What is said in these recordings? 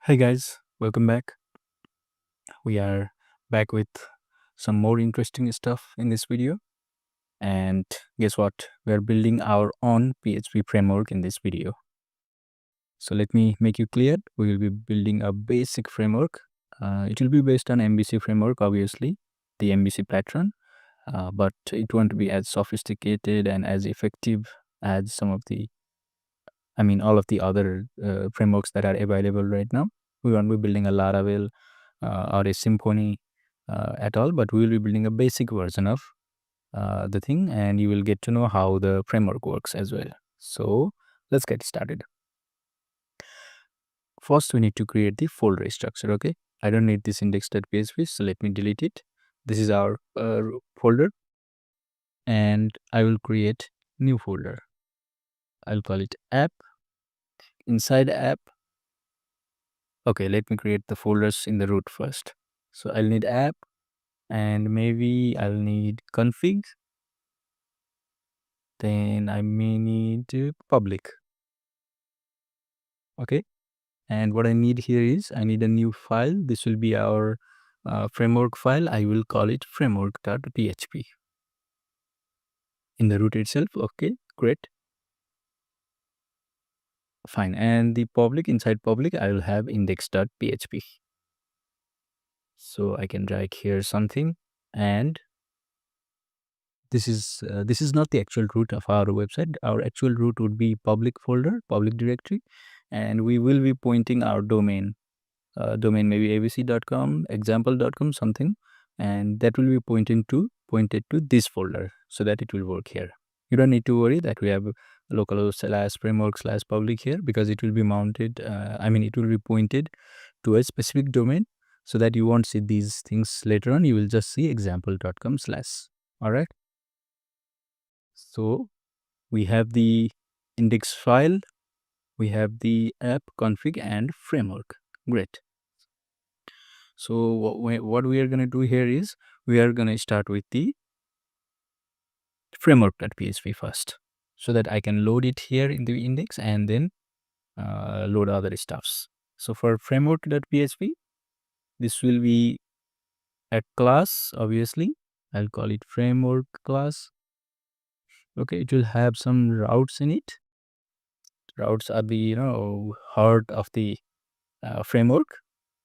Hey guys, welcome back. We are back with some more interesting stuff in this video. And guess what? We're building our own PHP framework in this video. So let me make you clear. We will be building a basic framework. It will be based on MVC framework, obviously, the MVC pattern, but it won't be as sophisticated and as effective as all of the other frameworks that are available right now. We won't be building a Laravel or a Symfony at all, but we will be building a basic version of the thing, and you will get to know how the framework works as well. So let's get started. First, we need to create the folder structure. Okay, I don't need this index.php, so let me delete it. This is our folder, and I will create new folder. I'll call it app. Inside app, okay, let me create the folders in the root first. So I'll need app, and maybe I'll need config. Then I may need public. Okay, and what I need here is I need a new file. This will be our framework file. I will call it framework.php in the root itself. Okay, great, fine. And the public, inside public, I will have index.php. So I can drag here something, and this is not the actual root of our website. Our actual root would be public folder, public directory, and we will be pointing our domain maybe abc.com, example.com, something, and that will be pointed to this folder, so that it will work here. You don't need to worry that we have localhost/framework/public here, because it will be mounted, it will be pointed to a specific domain, so that you won't see these things later on. You will just see example.com/. All right. So we have the index file, we have the app config and framework. Great. So what we are going to do here is we are going to start with the framework.php first, so that I can load it here in the index and then load other stuffs. So for framework.php, this will be a class, obviously. I'll call it framework class. Okay, it will have some routes in it. Routes are the heart of the framework,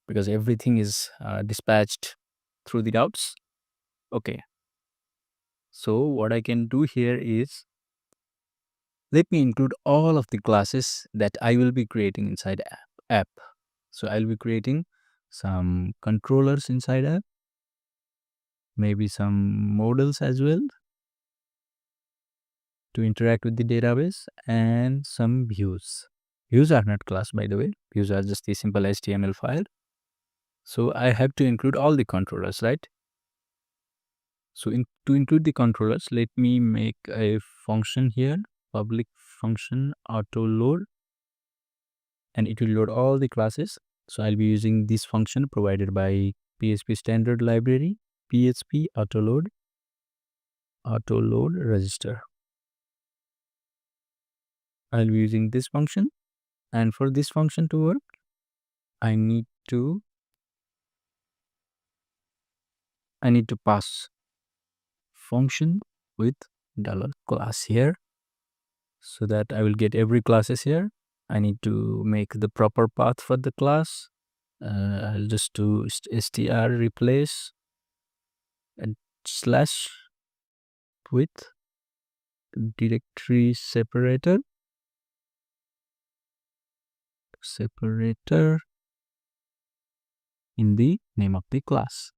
because everything is dispatched through the routes. Okay, so what I can do here is let me include all of the classes that I will be creating inside app. So I'll be creating some controllers inside app, maybe some models as well to interact with the database, and some views. Views are not class, by the way. Views are just a simple HTML file. So I have to include all the controllers, right? So to include the controllers, let me make a function here, public function autoload, and it will load all the classes. So I'll be using this function provided by PHP standard library, PHP autoload register. I'll be using this function, and for this function to work, I need to pass function with $class here, so that I will get every classes here. I need to make the proper path for the class. I'll just do str replace and slash with directory separator in the name of the class.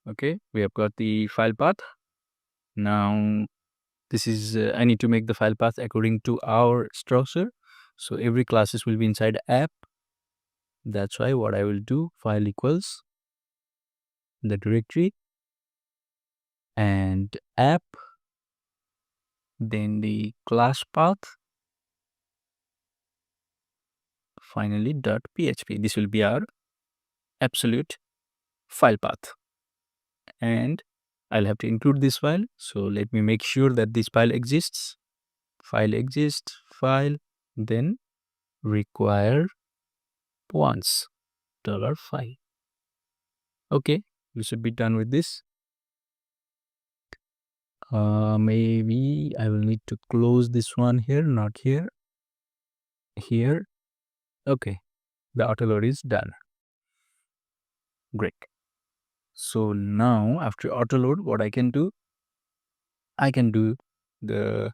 Okay, we have got the file path. Now this is I need to make the file path according to our structure. So every classes will be inside app. That's why what I will do, file equals the directory and app, then the class path, finally .php. This will be our absolute file path, and I'll have to include this file. So let me make sure that this file exists. File exists, file, then require once $5. Okay, we should be done with this. Maybe I will need to close this one here, not here, here. Okay, the autoload is done. Great. So now after autoload, what I can do the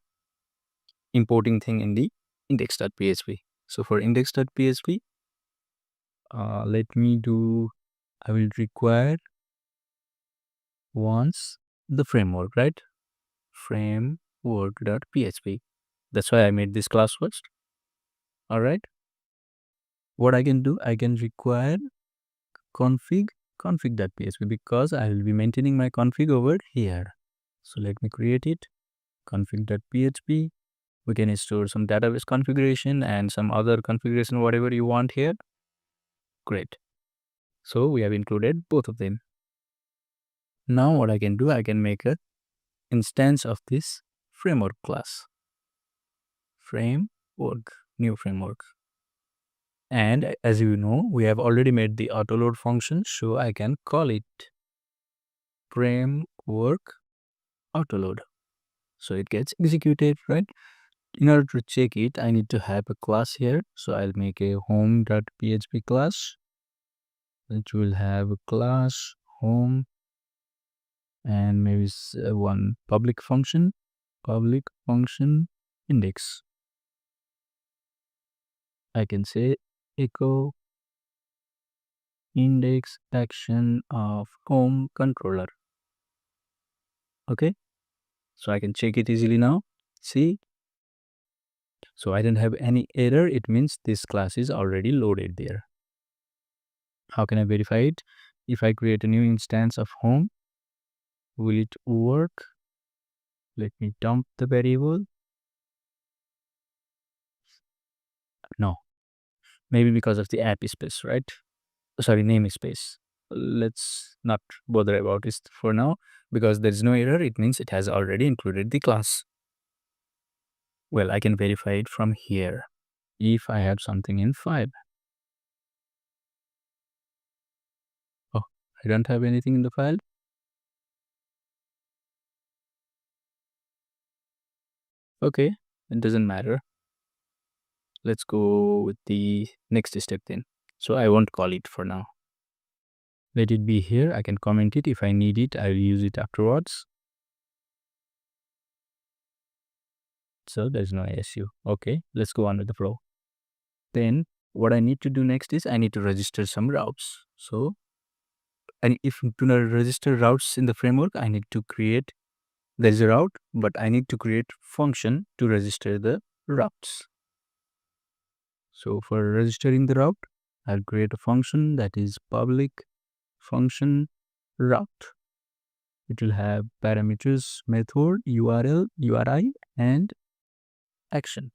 importing thing in the index.php. So for index.php, I will require once the framework, right? Framework.php. That's why I made this class first. All right. What I can do, I can require config.php because I will be maintaining my config over here. So let me create it. Config.php. We can store some database configuration and some other configuration, whatever you want here. Great. So we have included both of them. Now what I can do, I can make a instance of this framework class. Framework, new framework. And as you know, we have already made the autoload function, so I can call it framework autoload. So it gets executed, right? In order to check it, I need to have a class here. So I'll make a home.php class, which will have a class home and maybe one public function index. I can say echo index action of home controller. Okay, so I can check it easily now. See, so I don't have any error. It means this class is already loaded there. How can I verify it? If I create a new instance of home, will it work? Let me dump the variable. No, maybe because of the app space, right? Sorry, namespace. Let's not bother about this for now because there is no error. It means it has already included the class. Well, I can verify it from here. If I have something in file. Oh, I don't have anything in the file. Okay, it doesn't matter. Let's go with the next step then. So I won't call it for now. Let it be here. I can comment it. If I need it, I'll use it afterwards. So there's no issue. Okay, let's go on with the flow. Then what I need to do next is I need to register some routes. So, and if to register routes in the framework, I need to create, there's a route, but I need to create function to register the routes. So for registering the route, I'll create a function that is public function route. It will have parameters, method, URL, URI, and action.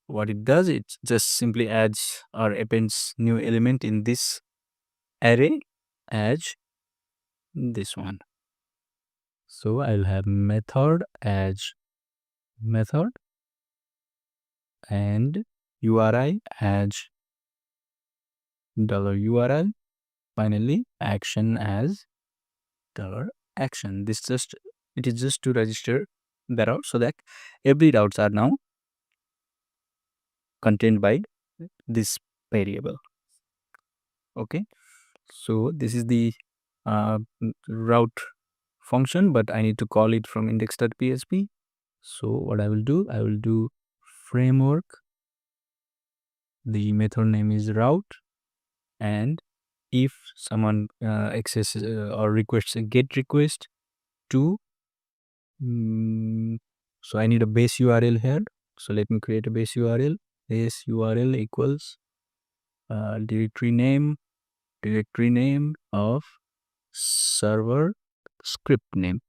What it does, it just simply adds or appends new element in this array as this one. So I'll have method as method and URI as $URL. Finally, action as $action. It is just to register the route so that every routes are now contained by this variable. Okay, so this is the route function, but I need to call it from index.php. So what I will do framework, the method name is route, and if someone accesses or requests a get request to so I need a base URL here. So let me create a base URL. Base URL equals directory name of server script name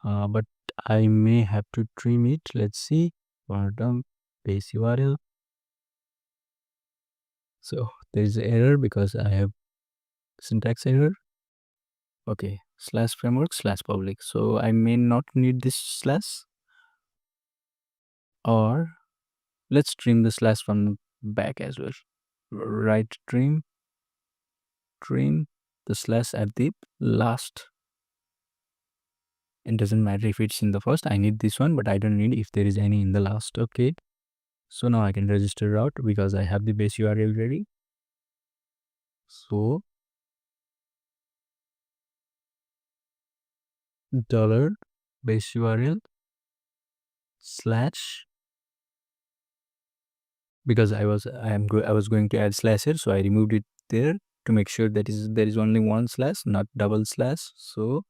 but I may have to trim it. Let's see. Bottom base URL. So there is an error because I have syntax error. Okay, slash framework slash public. So I may not need this slash, or let's trim the slash from back as well. Right, trim the slash at the last. It doesn't matter if it's in the first. I need this one, but I don't need if there is any in the last. Okay. So now I can register route because I have the base URL ready. So dollar base URL slash, because I was going to add slash here, so I removed it there to make sure that there is only one slash, not double slash. So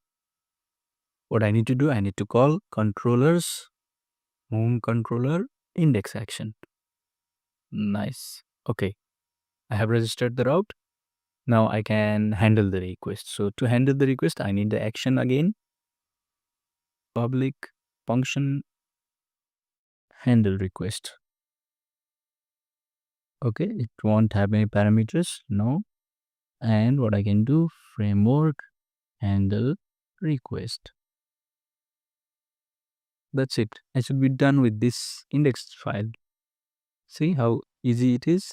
what I need to do, I need to call controllers home controller index action. Nice. Okay, I have registered the route. Now I can handle the request. So to handle the request, I need the action again. Public function handle request. Okay, it won't have any parameters. No. And what I can do, framework handle request. That's it. I should be done with this index file. See how easy it is?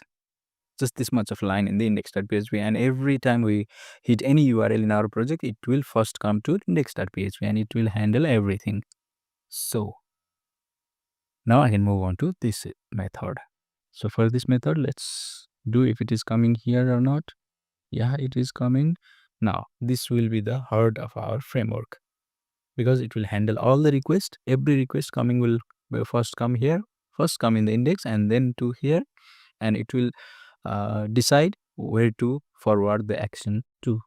Just this much of line in the index.php, and every time we hit any URL in our project, it will first come to index.php and it will handle everything. So now I can move on to this method. So for this method, let's do if it is coming here or not. Yeah, it is coming. Now this will be the heart of our framework, because it will handle all the requests. Every request coming will first come here, first come in the index, and then to here, and it will decide where to forward the action to.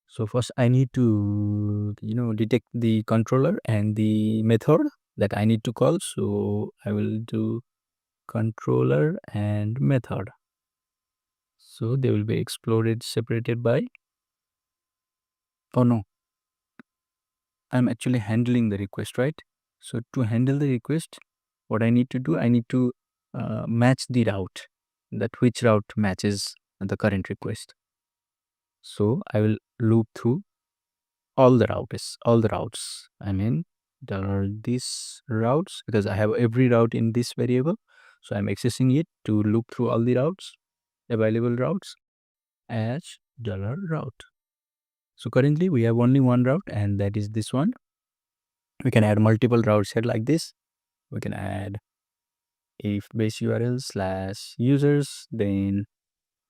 So first I need to detect the controller and the method that I need to call. So I will do controller and method. So they will be exploded separated by, oh no, I'm actually handling the request, right? So to handle the request, what I need to do, I need to match the route, that which route matches the current request. So I will loop through all the routes. I mean, there are these routes because I have every route in this variable. So I'm accessing it to loop through all the routes, available routes as $route. So currently we have only one route, and that is this one. We can add multiple routes here like this. We can add if base URL slash users, then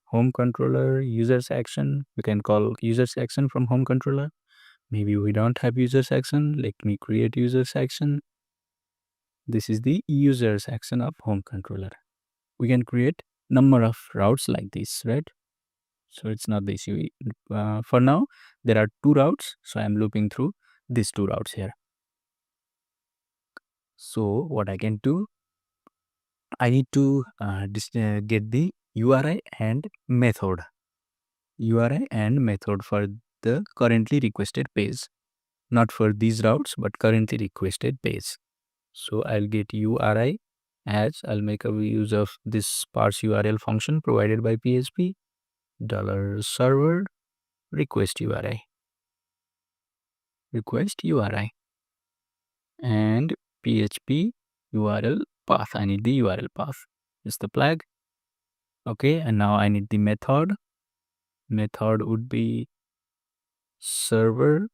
home controller users action. We can call users action from home controller. Maybe we don't have users action. Let me create users action. This is the users action of home controller. We can create number of routes like this, right? So it's not the issue. For now, there are two routes. So I'm looping through these two routes here. So what I can do, I need to get the URI and method. URI and method for the currently requested page. Not for these routes, but currently requested page. So I'll get URI as I'll make a use of this parse URL function provided by PHP, $server request URI. Request URI. And PHP URL path. I need the URL path. It's the flag. Okay, and now I need the method. Method would be server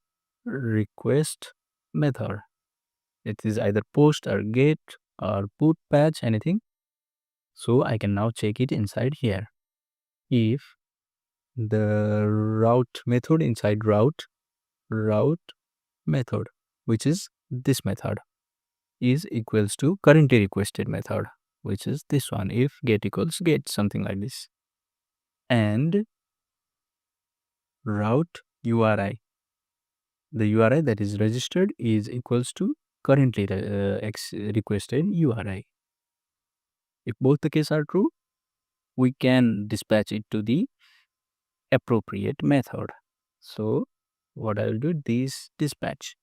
request method. It is either post or get or put patch, anything. So I can now check it inside here. If the route method inside route method, which is this method, is equals to currently requested method, which is this one. If get equals get, something like this. And route URI, the URI that is registered is equals to currently requested URI. If both the cases are true, we can dispatch it to the appropriate method. So what I will do, this dispatch.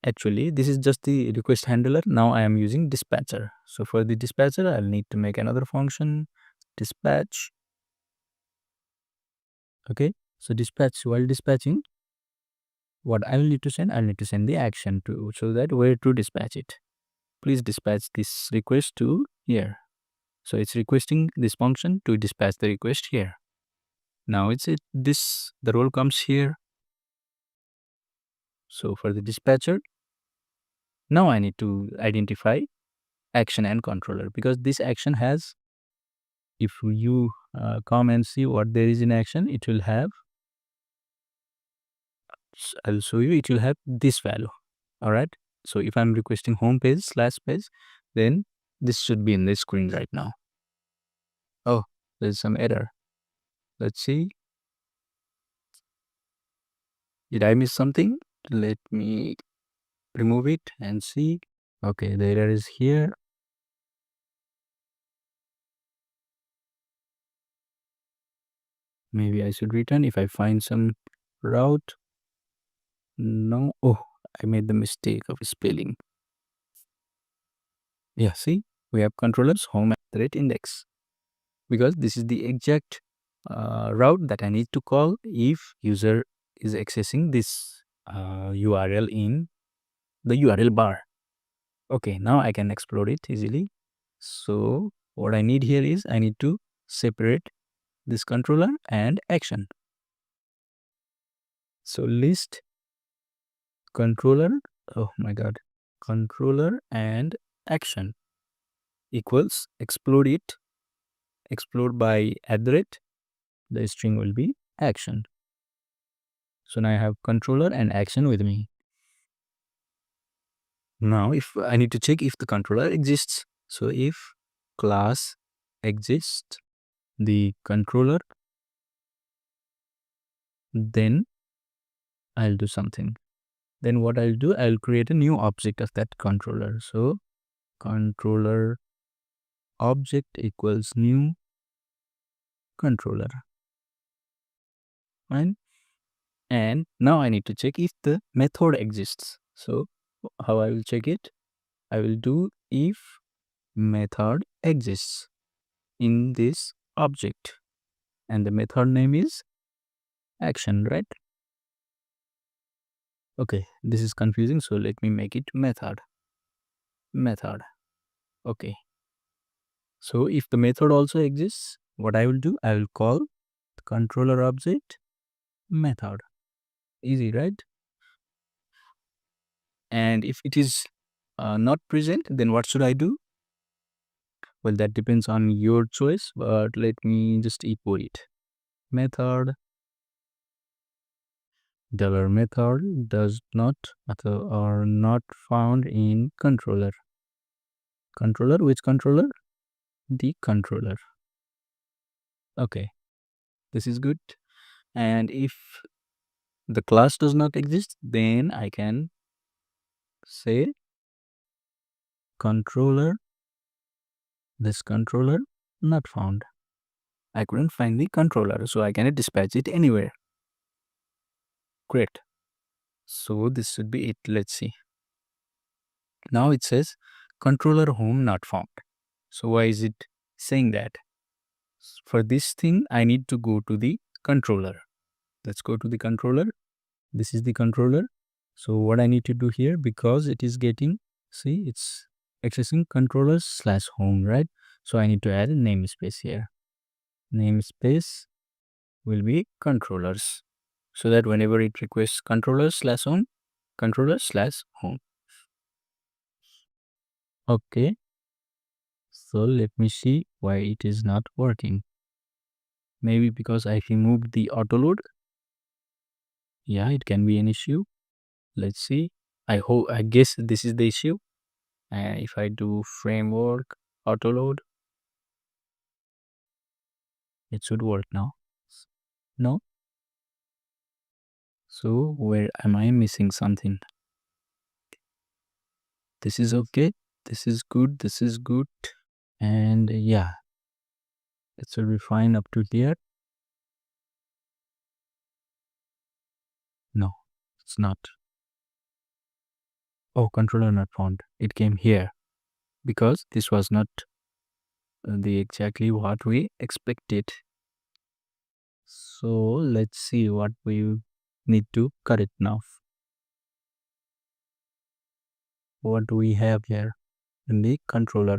Actually, this is just the request handler. Now I am using dispatcher. So for the dispatcher, I'll need to make another function, dispatch. Okay, so dispatch, while dispatching, what I'll need to send, I'll need to send the action to, so that where to dispatch it. Please dispatch this request to here. So it's requesting this function to dispatch the request here. Now the role comes here. So for the dispatcher, now I need to identify action and controller, because this action has, if you come and see what there is in action, it will have, I'll show you, it will have this value. All right. So if I'm requesting home page / page, then this should be in the screen right now. Oh, there's some error. Let's see. Did I miss something? Let me remove it and see. Okay, the error is here. Maybe I should return if I find some route. No. Oh, I made the mistake of spelling. Yeah, see, we have controllers home @index, because this is the exact route that I need to call if user is accessing this URL in the URL bar. Okay, now I can explore it easily. So what I need here is I need to separate this controller and action. So list controller, oh my god, controller and action equals explode by @ the string will be action. So now I have controller and action with me. Now if I need to check if the controller exists. So if class exists the controller, then I'll do something. Then what I'll do, I'll create a new object of that controller. So controller object equals new controller. Fine. And now I need to check if the method exists. So how I will check it? I will do if method exists in this object, and the method name is action, right? Okay, this is confusing, so let me make it method. Okay, so if the method also exists, what I will do, I will call the controller object method. Easy, right? And if it is not present, then what should I do? Well, that depends on your choice, but let me just echo it. Method $method does not or not found in controller. Controller, which controller? The controller. Okay, this is good. And if the class does not exist, then I can say controller, this controller not found. I couldn't find the controller, so I cannot dispatch it anywhere. Great. So this should be it. Let's see. Now it says controller home not found. So why is it saying that? For this thing, I need to go to the controller. Let's go to the controller. This is the controller. So what I need to do here, because it is getting, see, it's accessing controllers / home, right? So I need to add a namespace here. Namespace will be controllers, so that whenever it requests controllers / home, controllers / home. Okay. So let me see why it is not working. Maybe because I removed the autoload. Yeah, it can be an issue. Let's see. I guess this is the issue. And if I do framework autoload, it should work now. No. So where am I missing something? This is okay. This is good. This is good. And yeah, it should be fine up to here. No, it's not. Oh, controller not found. It came here because this was not the exactly what we expected. So let's see what we need to cut it now. What do we have here in the controller?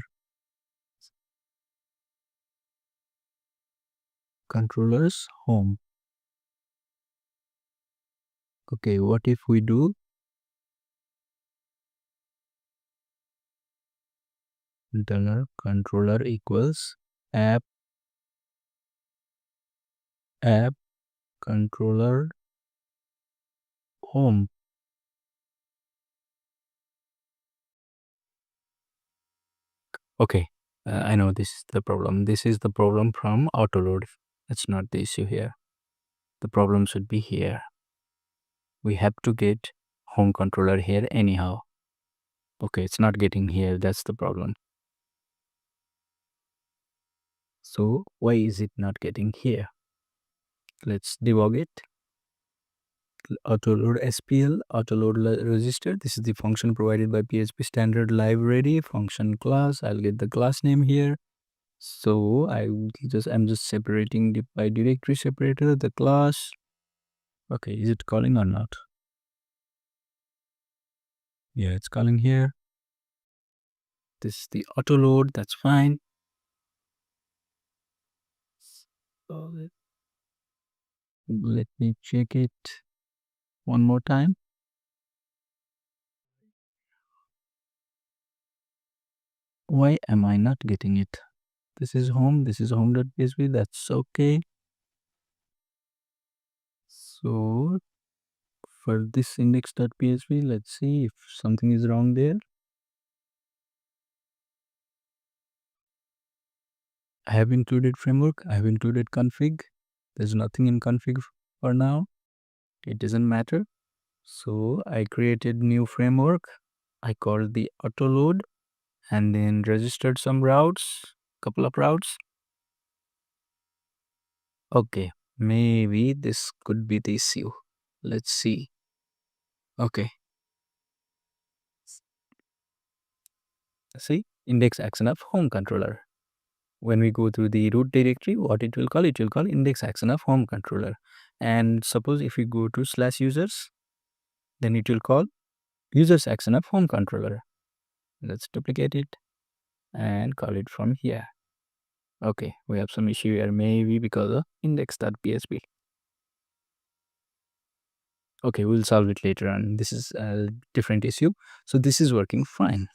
Controllers home. Okay, what if we do internal controller equals app controller home. Okay, I know this is the problem. This is the problem from autoload. That's not the issue here. The problem should be here. We have to get home controller here anyhow. Okay, it's not getting here. That's the problem. So why is it not getting here? Let's debug it. Autoload SPL, register. This is the function provided by PHP standard library function class. I'll get the class name here. So I'm just separating the by directory separator the class. Okay, is it calling or not? Yeah, it's calling here. This is the autoload. That's fine. So let me check it one more time. Why am I not getting it? This is home. This is home.php. That's okay. So for this index.php, let's see if something is wrong there. I have included framework. I have included config. There's nothing in config for now. It doesn't matter. So I created new framework. I called the autoload and then registered some routes, couple of routes. Okay, maybe this could be the issue. Let's see. Okay. See, index action of home controller. When we go through the root directory, what it will call index action of home controller. And suppose if we go to /users, then it will call users action of home controller. Let's duplicate it and call it from here. Okay, we have some issue here, maybe because of index.php. Okay, we'll solve it later on. This is a different issue. So this is working fine,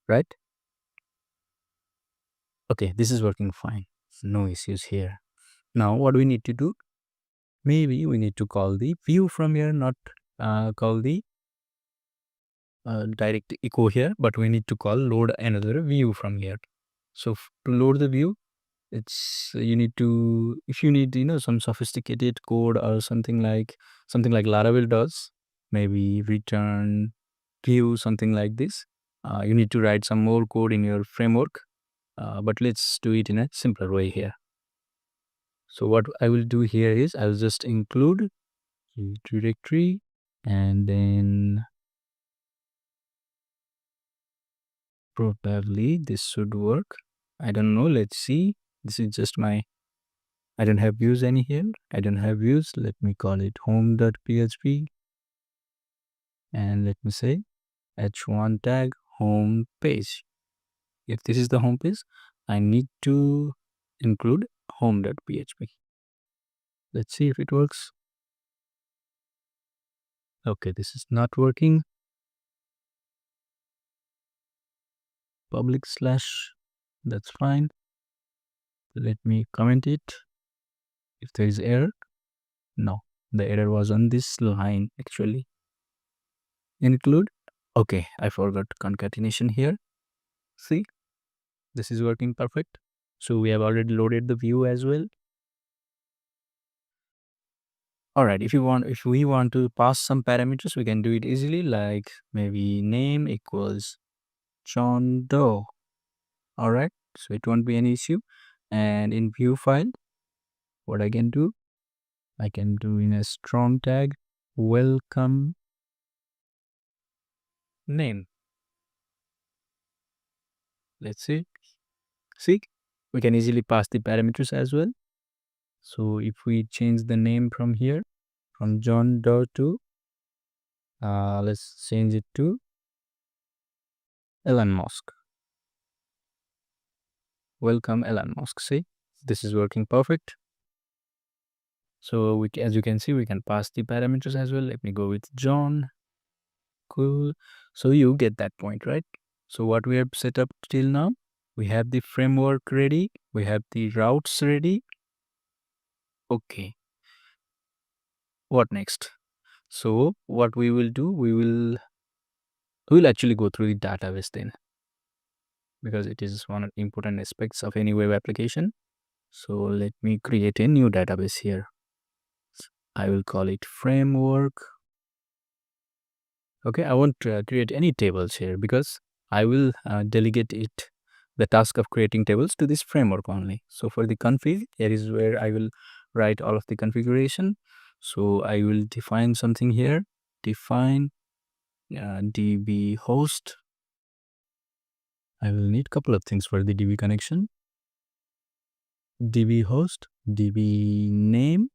right? Okay, this is working fine. No issues here. Now what do we need to do? Maybe we need to call the view from here, not call the direct echo here, but we need to call load another view from here. So to load the view, it's you need to, if you need some sophisticated code or something like Laravel does, maybe return view, something like this, you need to write some more code in your framework, but let's do it in a simpler way here. So what I will do here is I'll just include the directory and then probably this should work. I don't know, let's see. This is just my, I don't have views any here. I don't have views. Let me call it home.php and let me say h1 tag home page. If this is the home page, I need to include home.php. Let's see if it works. Okay, this is not working. Public slash, that's fine. Let me comment it. If there is error, no, the error was on this line actually. Include. Okay, I forgot concatenation here. See, this is working perfect. So we have already loaded the view as well. All right, if we want to pass some parameters, we can do it easily, like maybe name equals John Doe. All right, so it won't be an issue. And in view file, what I can do in a strong tag, welcome name. Let's see. See, we can easily pass the parameters as well. So if we change the name from here, from John Doe to, let's change it to Elon Musk. Welcome Elon Musk. See, this is working perfect. So as you can see, we can pass the parameters as well. Let me go with John. Cool. So you get that point, right? So what we have set up till now, we have the framework ready. We have the routes ready. Okay. What next? So what we will do, we'll actually go through the database then, because it is one of the important aspects of any web application. So let me create a new database here. I will call it framework. Okay, I won't create any tables here because I will delegate the task of creating tables to this framework only. So for the config, here is where I will write all of the configuration. So I will define something here, define DB host. I will need a couple of things for the DB connection. DB host, DB name,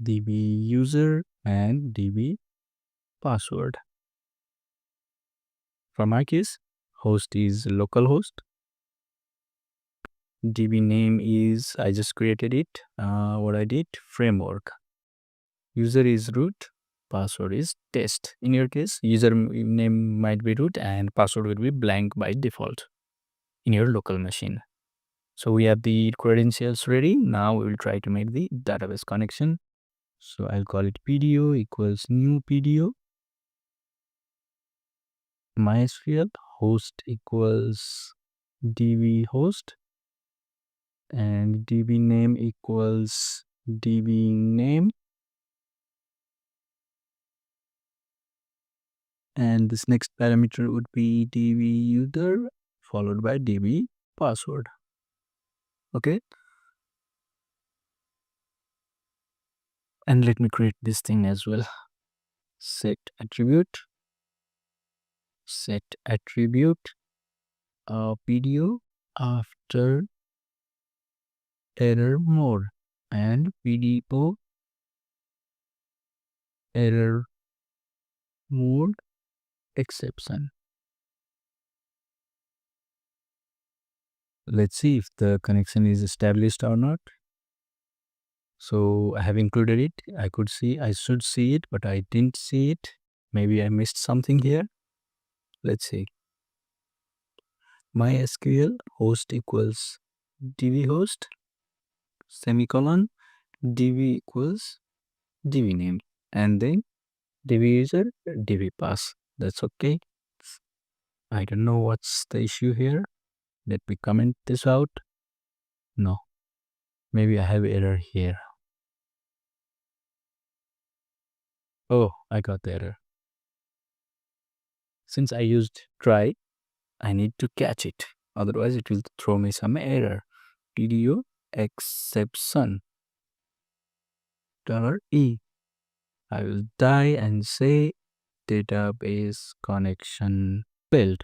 DB user, and DB password. For my case, host is localhost. DB name is, I just created it. What I did, framework. User is root, password is test. In your case, user name might be root and password will be blank by default in your local machine. So we have the credentials ready. Now we will try to make the database connection. So I'll call it PDO equals new PDO. MySQL host equals DB host, and DB name equals DB name, and this next parameter would be DB user followed by DB password. Okay, and let me create this thing as well. Set attribute PDO after error mode and PDO error mode exception. Let's see if the connection is established or not. So I have included it. I should see it, but I didn't see it. Maybe I missed something here. Let's see. MySQL host equals DB host, semicolon, DB equals DB name, and then DB user, DB pass. That's okay. I don't know what's the issue here. Let me comment this out. No, maybe I have error here. Oh, I got the error. Since I used try, I need to catch it. Otherwise, it will throw me some error. PDO exception $E. I will die and say database connection failed.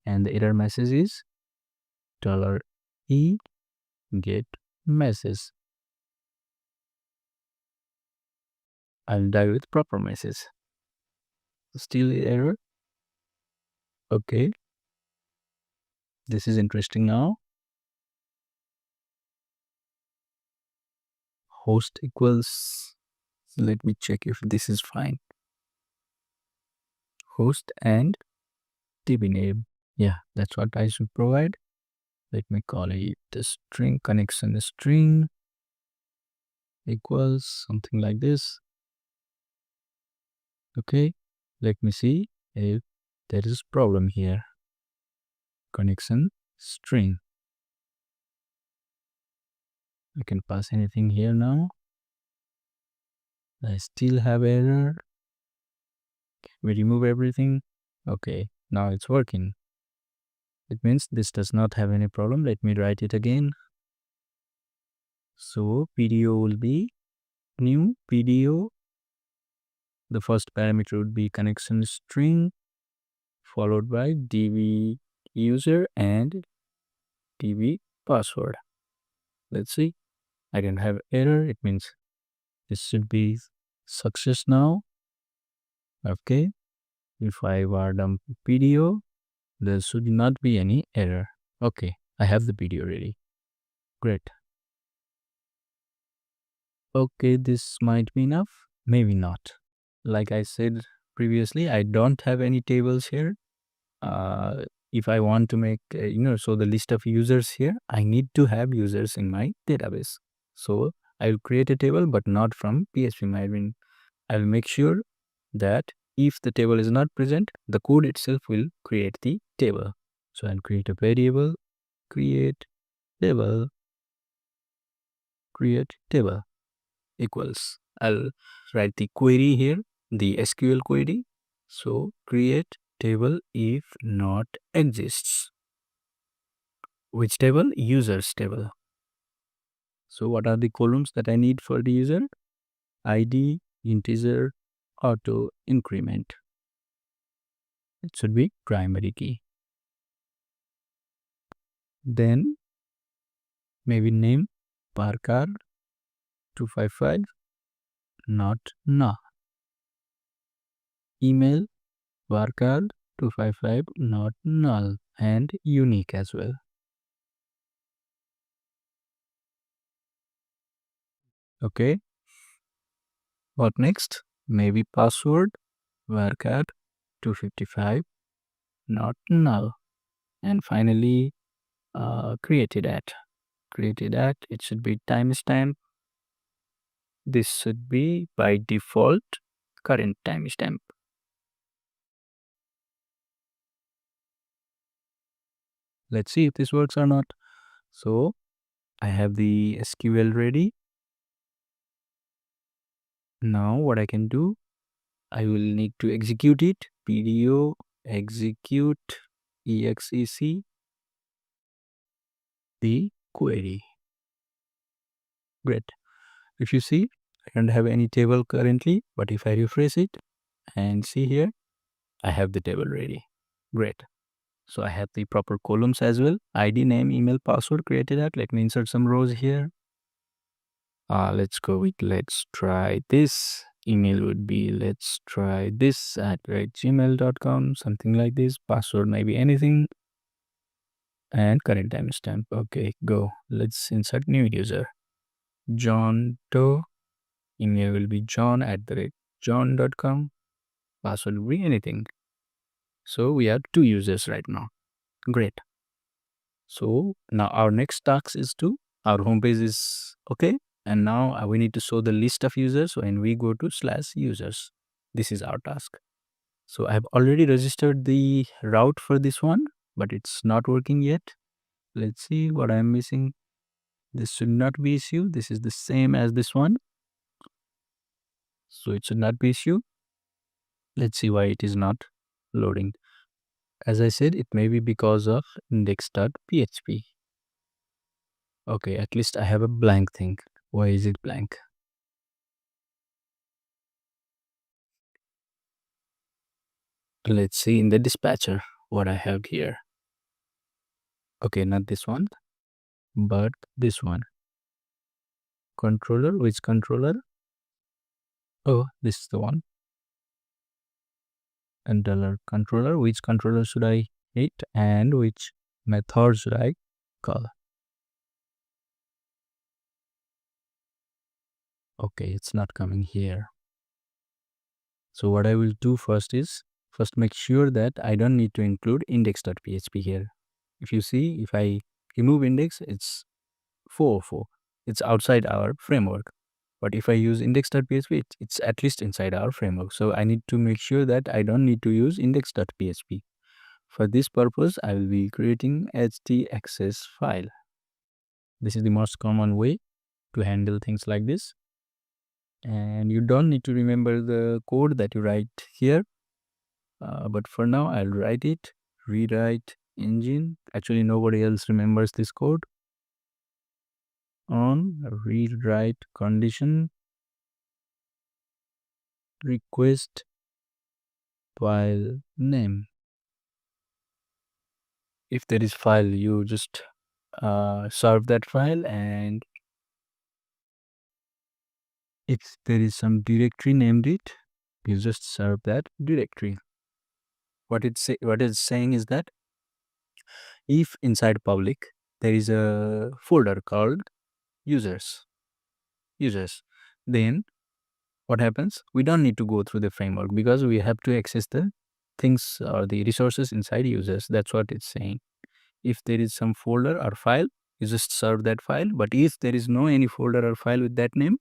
And the error message is $E get message. I'll die with proper message. Still error. Okay. This is interesting now. Host equals, let me check if this is fine. Host and DB name. Yeah, that's what I should provide. Let me call it the string connection string equals something like this. Okay, let me see if there is a problem here. Connection string. I can pass anything here now. I still have error. We remove everything. Okay, now it's working. It means this does not have any problem. Let me write it again. So PDO will be new PDO. The first parameter would be connection string followed by DB user and DB password. Let's see. I didn't have error. It means this should be success now. Okay. If I were done video, there should not be any error. Okay. I have the video ready. Great. Okay. This might be enough. Maybe not. Like I said previously, I don't have any tables here. If I want to make, so the list of users here, I need to have users in my database. So I'll create a table, but not from PHP. I'll make sure that if the table is not present, the code itself will create the table. So I'll create a variable, create table equals. I'll write the query here, the SQL query. So create table if not exists. Which table? Users table. So what are the columns that I need for the user? ID, integer, auto, increment. It should be primary key. Then maybe name Parkar 255 not null. Email Parkar 255 not null and unique as well. Okay. What next? Maybe password Parkar 255 not null. And finally created at. It should be timestamp. This should be by default current timestamp. Let's see if this works or not. So I have the SQL ready. Now what I can do, I will need to execute it. PDO execute exec the query. Great. If you see, I don't have any table currently, but if I refresh it and see here, I have the table ready. Great. So I have the proper columns as well. ID, name, email, password created at. Let me insert some rows here. Let's go with let's try this. Email would be let's try this at gmail.com, something like this. Password maybe anything. And current timestamp. Okay, go. Let's insert new user. John Doe. Email will be john@john.com. Password will be anything. So we have 2 users right now. Great. So now our next task is our homepage is okay. And now we need to show the list of users. So when we go to /users, this is our task. So I have already registered the route for this one, but it's not working yet. Let's see what I'm missing. This should not be issue. This is the same as this one. So it should not be issue. Let's see why it is not loading. As I said, it may be because of index.php. Okay, at least I have a blank thing. Why is it blank? Let's see in the dispatcher what I have here. Okay, not this one, but this one. Controller, which controller? Oh, this is the one. And $controller, which controller should I hit and which method should I call? Okay, it's not coming here. So what I will do first is make sure that I don't need to include index.php here. If you see, if I remove index, it's 404. It's outside our framework. But if I use index.php, it's at least inside our framework. So I need to make sure that I don't need to use index.php. For this purpose, I will be creating htaccess file. This is the most common way to handle things like this. And you don't need to remember the code that you write here. But for now, I'll write it. Rewrite engine. Actually, nobody else remembers this code. On rewrite condition request file name. If there is file, you just serve that file, and if there is some directory named it, you just serve that directory. What it's saying is that if inside public there is a folder called users, then what happens? We don't need to go through the framework because we have to access the things or the resources inside users. That's what it's saying. If there is some folder or file, you just serve that file. But if there is no any folder or file with that name,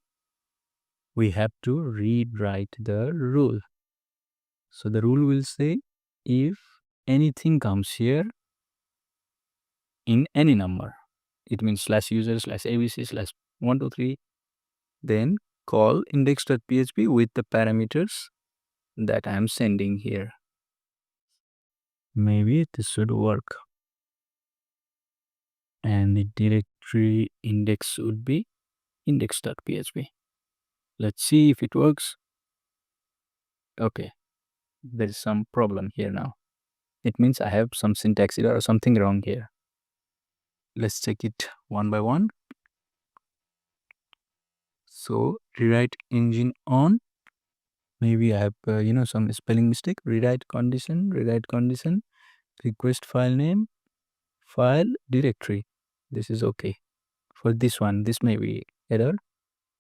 we have to rewrite the rule. So the rule will say if anything comes here in any number, it means /user /abc /123, then call index.php with the parameters that I am sending here. Maybe this should work. And the directory index would be index.php. Let's see if it works. Okay, there is some problem here now. It means I have some syntax error or something wrong here. Let's check it one by one. So rewrite engine on. Maybe I have some spelling mistake. Rewrite condition, request file name, file directory. This is okay. For this one, this may be error.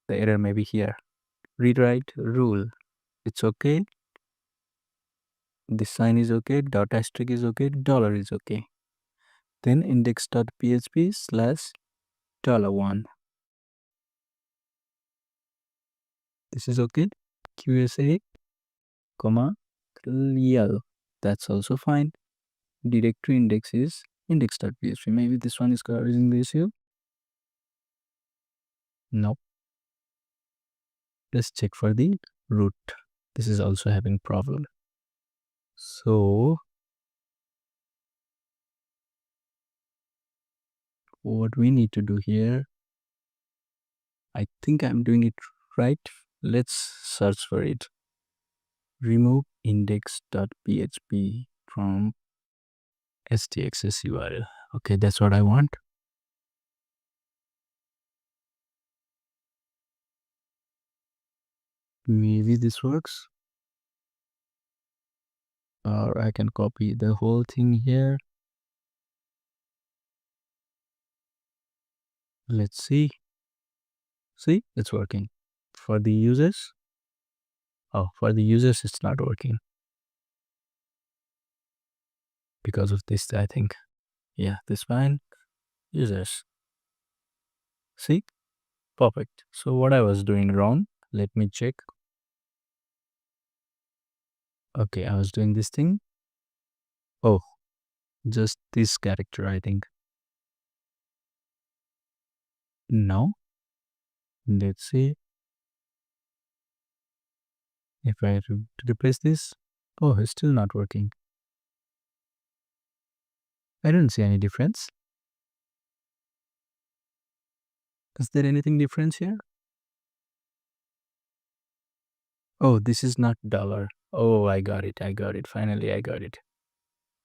The error may be here. Rewrite rule. It's okay. This sign is okay. Dot asterisk is okay. Dollar is okay. Then index.php /$1. This is okay. QSA, comma, cl. That's also fine. Directory index is index.php. Maybe this one is causing the issue. No. Let's check for the root. This is also having problem. So what we need to do here, I think I'm doing it right. Let's search for it. Remove index.php from stxs URL. Okay, that's what I want. Maybe this works. Or I can copy the whole thing here. Let's see. See, it's working. For the users, for the users, it's not working. Because of this, I think. Yeah, this fine. Users. See? Perfect. So what I was doing wrong, let me check. Okay, I was doing this thing. Oh, just this character, I think. Now, let's see if I replace this. Oh, it's still not working. I don't see any difference. Is there anything different here? Oh, this is not dollar. Oh, I got it. Finally, I got it.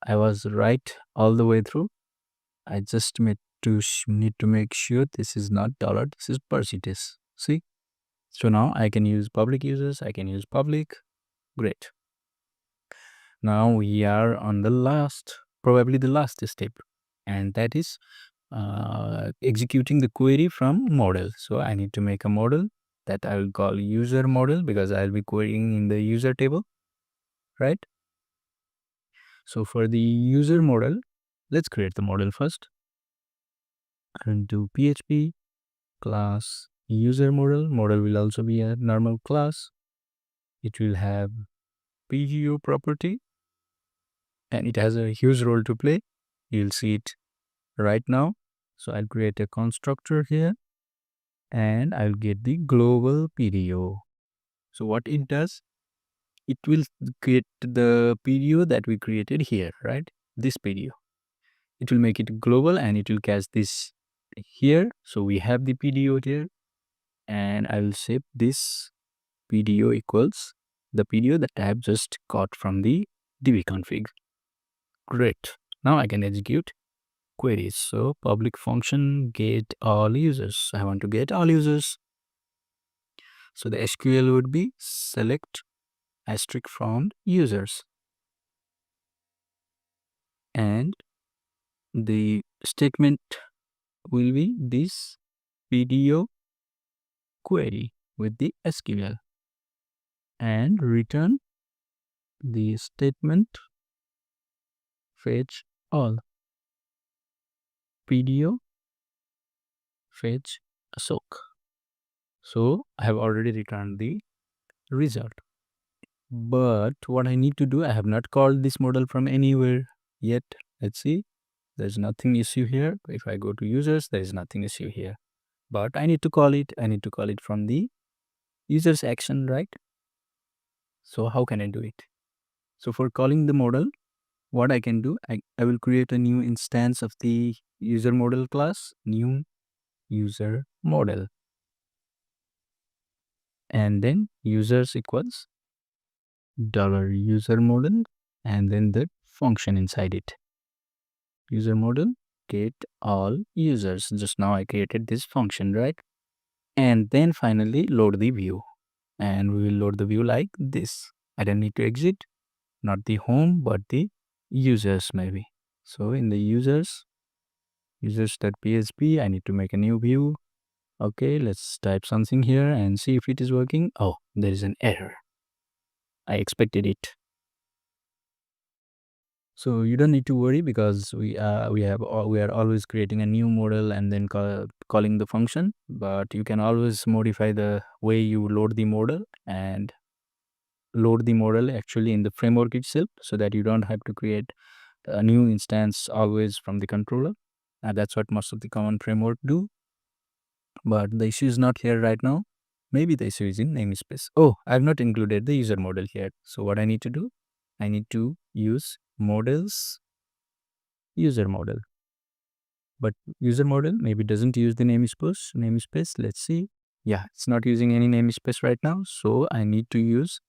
I was right all the way through. I just need to make sure this is not dollar. This is percentage. See? So now I can use public users. I can use public. Great. Now we are on probably the last step, and that is executing the query from model. So I need to make a model that I will call user model because I'll be querying in the user table, right? So for the user model, let's create the model first. And do PHP class user model. Model will also be a normal class. It will have PGO property, and it has a huge role to play. You'll see it right now. So I'll create a constructor here, and I'll get the global PDO. So what it does, it will create the PDO that we created here, right? This PDO. It will make it global and it will catch this here. So we have the PDO here, and I will save this PDO equals the PDO that I have just got from the db config. Great. Now I can execute. queries. So public function get all users. I want to get all users. So the SQL would be select asterisk from users, and the statement will be this video query with the SQL, and return the statement fetch all video fetch soak. So I have already returned the result. But what I need to do, I have not called this model from anywhere yet. Let's see. There's nothing issue here. If I go to users, there is nothing issue here. But I need to call it. I need to call it from the users action, right? So how can I do it? So for calling the model, what I can do, I will create a new instance of the user model class, new user model, and then users equals dollar user model, and then the function inside it. User model get all users. Just now I created this function, right? And then finally load the view, and we will load the view like this. I don't need to exit, not the home, but the users maybe. So in the users.php, I need to make a new view. Okay, let's type something here and see if it is working. Oh, there is an error. I expected it. So you don't need to worry, because we are always creating a new model and then calling the function. But you can always modify the way you load the model and load the model actually in the framework itself, so that you don't have to create a new instance always from the controller. That's what most of the common framework do. But the issue is not here right now. Maybe the issue is in namespace. Oh, I have not included the user model here. So what I need to do, I need to use models user model. But user model maybe doesn't use the namespace. Let's see. Yeah, it's not using any namespace right now. So I need to use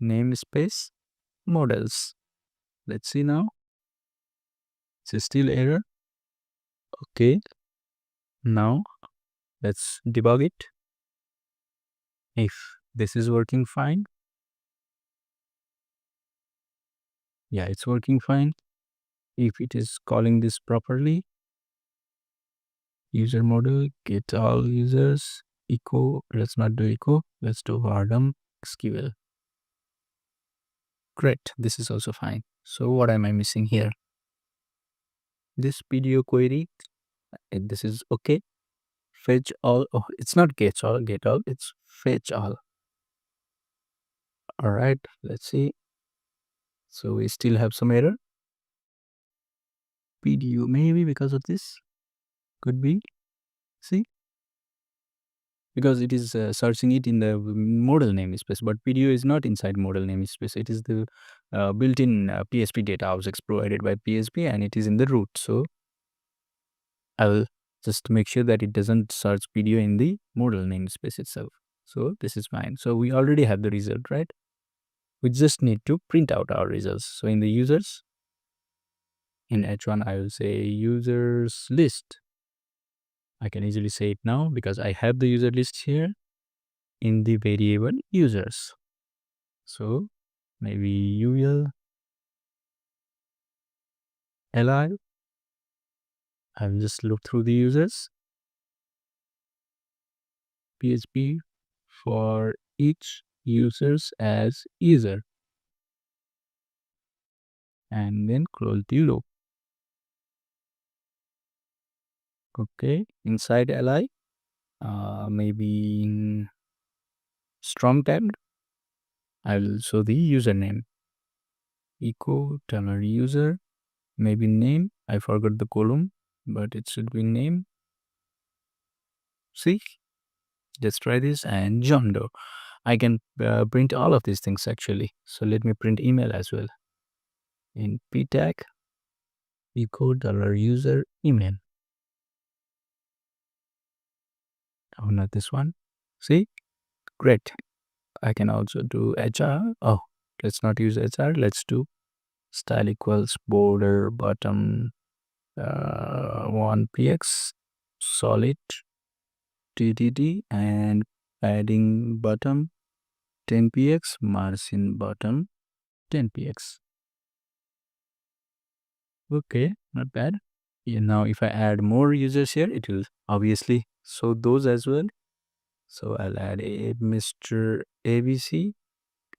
namespace models. Let's see now. It's still error. Okay. Now let's debug it. If this is working fine. Yeah, it's working fine. If it is calling this properly, user model get all users, echo, let's not do echo, let's do random SQL. Great, this is also fine. So what am I missing here? This video query, this is okay. Fetch all. Oh, it's not get all, it's fetch all. All right, let's see. So we still have some error. PDU, maybe because of this, could be. See, because it is searching it in the model namespace, but PDU is not inside model namespace. It is the built-in PHP data objects provided by PHP, and it is in the root. So I will just make sure that it doesn't search PDU in the model namespace itself. So this is fine. So we already have the result, right? We just need to print out our results. So in the users, in H1, I will say users list. I can easily say it now because I have the user list here in the variable users. So maybe you will li. I will just look through the users. PHP for each users as user, and then close the loop. Okay, inside li, maybe in strong tab, I will show the username. Echo ternary user, maybe name. I forgot the column, but it should be name. See, let's try this. And John Doe. I can print all of these things actually. So let me print email as well. In p tag, echo $user email. Oh, not this one. See, great. I can also do HR. Oh, let's not use HR. Let's do style equals border bottom 1px solid TDD and padding bottom 10px, margin bottom 10px. Okay, not bad. Yeah, now if I add more users here, it will obviously show those as well. So I'll add a Mr. ABC.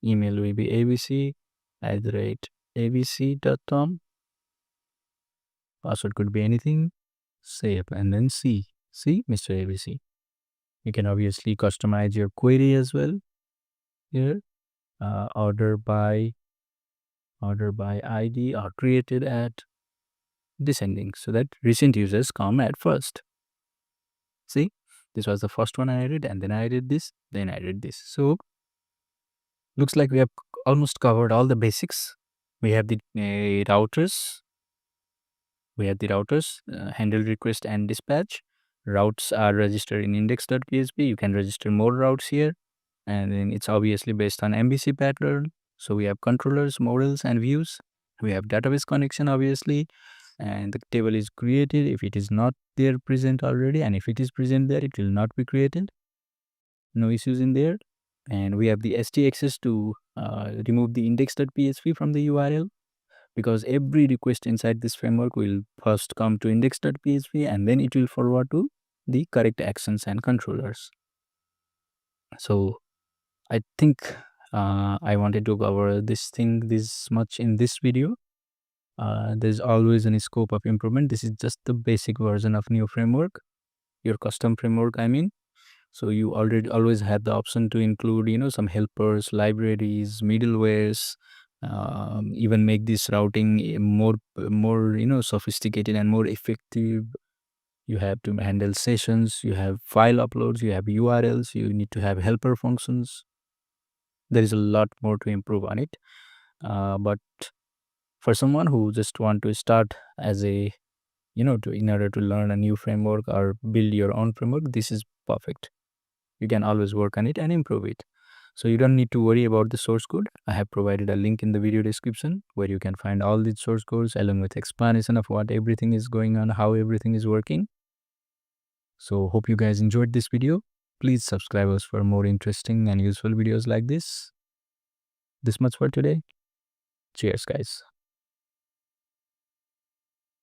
Email will be abc@abc.com. Password could be anything. Save and then see. See, Mr. ABC. You can obviously customize your query as well here. Order by ID or created at descending so that recent users come at first. See, this was the first one I added, and then I added this, then I added this. So looks like we have almost covered all the basics. We have the routers. We have the routers, handle request and dispatch. Routes are registered in index.php. You can register more routes here. And then it's obviously based on MVC pattern. So we have controllers, models, and views. We have database connection, obviously. And the table is created if it is not there present already. And if it is present there, it will not be created. No issues in there. And we have the ST access to remove the index.php from the URL, because every request inside this framework will first come to index.php and then it will forward to the correct actions and controllers. So I think I wanted to cover this thing this much in this video. There's always a scope of improvement. This is just the basic version of new framework, your custom framework, I mean. So you always had the option to include, some helpers, libraries, middlewares, even make this routing more, sophisticated and more effective. You have to handle sessions, you have file uploads, you have URLs, you need to have helper functions. There is a lot more to improve on it. But for someone who just want to start as a, in order to learn a new framework or build your own framework, this is perfect. You can always work on it and improve it. So you don't need to worry about the source code. I have provided a link in the video description where you can find all the source codes along with explanation of what everything is going on, how everything is working. So hope you guys enjoyed this video. Please subscribe us for more interesting and useful videos like this. This much for today. Cheers, guys.